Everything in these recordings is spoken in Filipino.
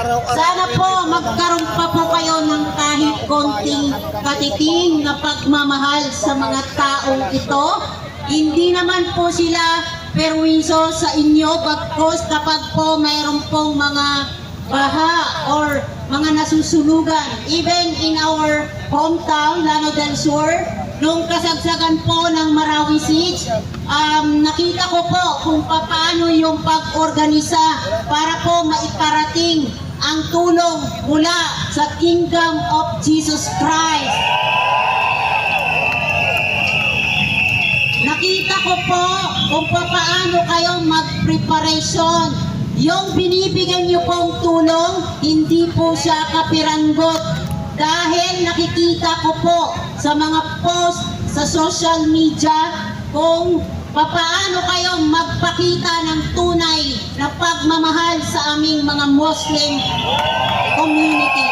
Sana po magkaroon pa po kayo ng kahit konting katiting na pagmamahal sa mga taong ito. Hindi naman po sila perwiso sa inyo, bagkos kapag po mayroon pong mga baha or mga nasusunugan. Even in our hometown, Llano del Sur, nung kasagsagan po ng Marawi Siege, nakita ko po kung paano yung pag-organisa para po maiparating ang tulong mula sa Kingdom of Jesus Christ. Nakita ko po kung paano kayo mag-preparation. Yung binibigyan niyo pong tulong, hindi po siya kapiranggot. Dahil nakikita ko po sa mga post sa social media kung paano kayo magpakita ng tunay na pagmamahal sa aming mga Muslim community.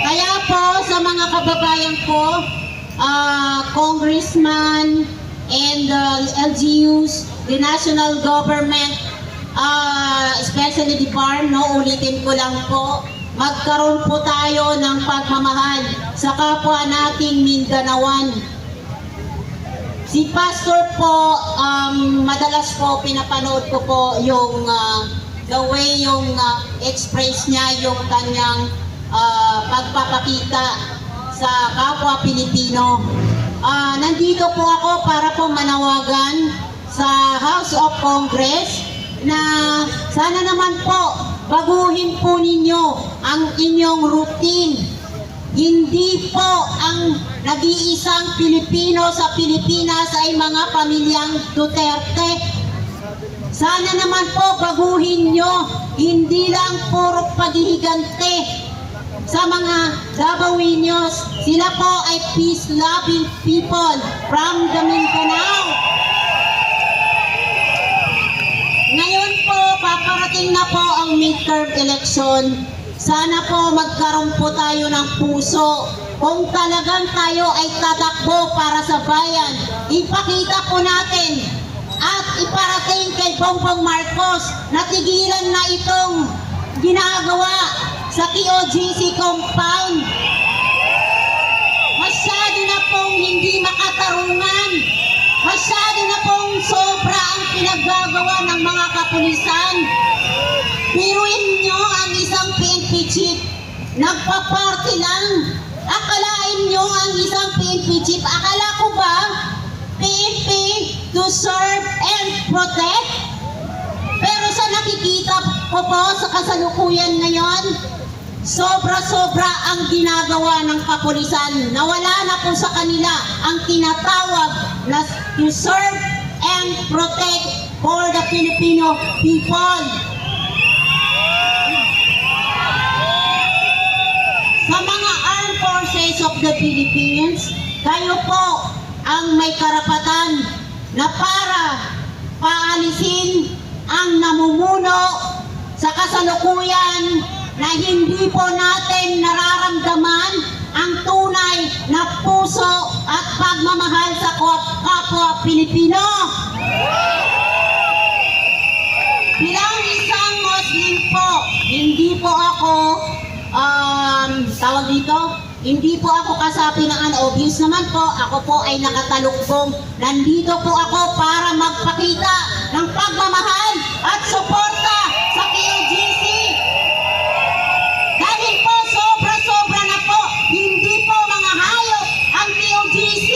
Kaya po sa mga kababayan ko, congressman and LGUs, the national government, especially the BARM, ulitin ko lang po, magkaroon po tayo ng pagmamahal sa kapwa nating Mindanaoan. Si Pastor po, madalas po pinapanood ko po yung the way yung express niya yung kanyang pagpapakita sa kapwa Pilipino. Nandito po ako para po manawagan sa House of Congress na sana naman po baguhin po ninyo ang inyong routine. Hindi po ang nag-iisang Pilipino sa Pilipinas ay mga pamilyang Duterte. Sana naman po baguhin nyo, hindi lang puro paghihigante sa mga Dabaweños. Sila po ay peace-loving people from the Mindanao. Ngayon po, paparating na po ang midterm election. Sana po magkaroon po tayo ng puso. Kung talagang tayo ay tatakbo para sa bayan, ipakita po natin at iparating kay Bongbong Marcos na tigilan na itong ginagawa sa QOGC compound. Masyado na pong hindi makatarungan. Masyado na pong sobra ang pinaggagawa ng mga kapulisan. Biruin nyo ang isang PNP chief, nagpa-party lang. Akalain nyo ang isang PNP chief. Akala ko ba PNP to serve and protect? Pero sa nakikita ko po sa kasalukuyan ngayon, sobra-sobra ang ginagawa ng kapulisan. Nawala na po sa kanila ang tinatawag na to serve and protect for the Filipino people. Sa mga armed forces of the Philippines, kayo po ang may karapatan na para paalisin ang namumuno sa kasalukuyan na hindi po natin nararamdaman ang tunay na puso at pagmamahal sa kapwa Pilipino. Bilang isang Muslim po, hindi po ako tawag dito, hindi po ako kasapi ng obvious naman po, ako po ay nakatalukbong. Nandito po ako para magpakita ng pagmamahal at suporta sa QOGC. Dahil po sobra-sobra na po, hindi po mga hayop ang QOGC.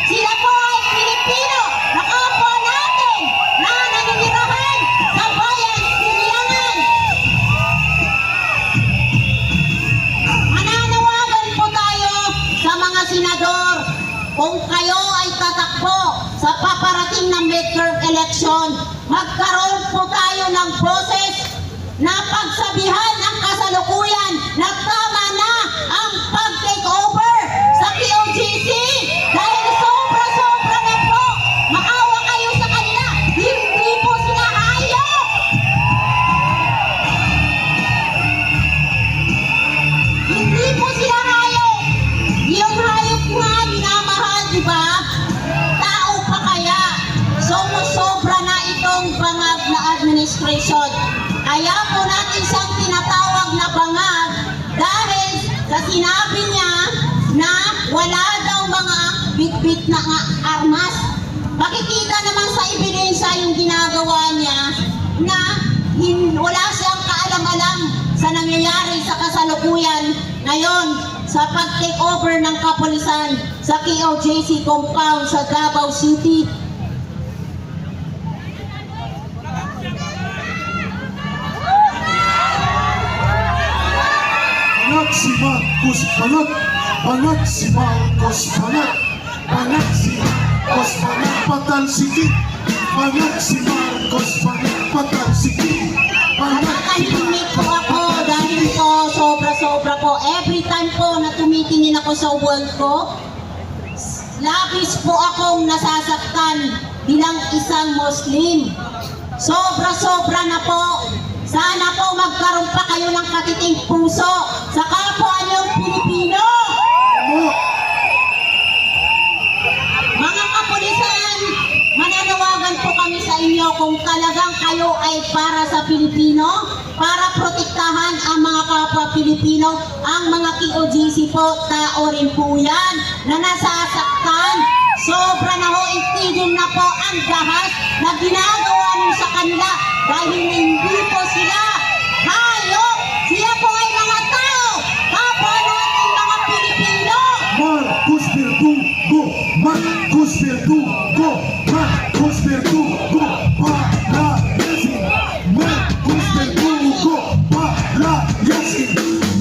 Sila po ay Pilipino na kapwa natin na naninirahan sa bayan Siliangan. Mananawagan po tayo sa mga senador, kung kayo ay tatakbo sa paparating na midterm election, magkaroon po tayo ng boses na pagsabihan ang kasalukuyan na tama na ang pag-take over sa QOGC. Dahil sobra-sobra na po, maawa kayo sa kanila, hindi po sila hayop. Hindi po sila hayop. Yung hayop nga minamahal, di ba? Tao pa kaya? Sobra na itong bangag na administration. Kaya po natin sinabi niya na wala daw mga bit-bit na armas. Makikita naman sa ebidensya yung ginagawa niya na wala siyang kaalam-alam sa nangyayari sa kasalukuyan ngayon sa pag-take over ng kapulisan sa KOJC compound sa Davao City. Banat si Marcos banat, banat si Marcos banat, banat si Marcos banat, patalsikit, banat si Marcos banat, patalsikit, banat si Nakakahimik po ako dahil po sobra-sobra po. Every time po na tumitingin ako sa wall ko, labis po akong nasasaktan bilang isang Muslim. Sobra-sobra na po. Sana po magkaroon pa kayo ng katiting puso sa kapwa niyong Pilipino. Mga kapulisan, mananawagan po kami sa inyo kung talagang kayo ay para sa Pilipino, para protektahan ang mga kapwa Pilipino, ang mga KOJC po, tao rin po yan na nasasaktan. Sobra na ho, itigil na po ang dahas na ginagawa niyo sa kanila dahil hindi po sila hayop. Sila po ay mga tao, kapwa natin mga Pilipino. Marcos Verdugo, Marcos Verdugo, Marcos Verdugo, palayasin, Marcos Verdugo, palayasin,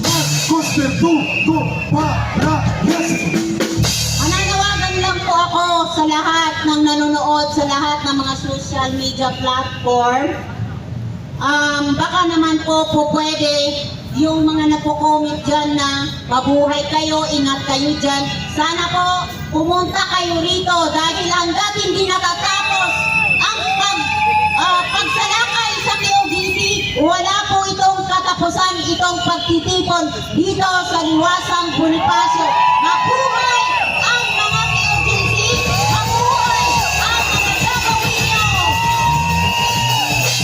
Marcos Verdugo, palayasin. Mananawagan lang po ako sa lahat ng nanonood, sa lahat ng mga social media platform. Baka naman po pwede yung mga napo-comment dyan na mabuhay kayo, ingat kayo dyan. Sana po pumunta kayo rito dahil hanggat hindi natatapos ang pagsalakay sa KOJC, wala po itong katapusan, itong pagtitipon dito sa Liwasang Bonifacio. Mabuhay ang mga KOJC! Mabuhay ang mga gagawin!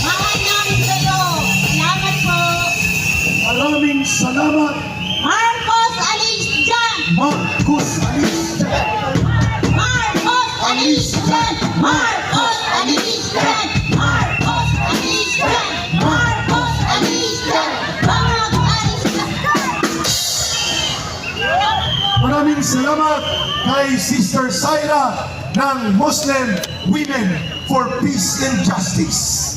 Mahal namin kayo! Salamat po! Maraming salamat, Marcos alis dyan! Marcos alis dyan. Marcos alis dyan! Marcos alis dyan! Marcos alis dyan! Marcos alis dyan! Mag-alis dyan! Maraming salamat kay Sister Syra ng Muslim Women for Peace and Justice.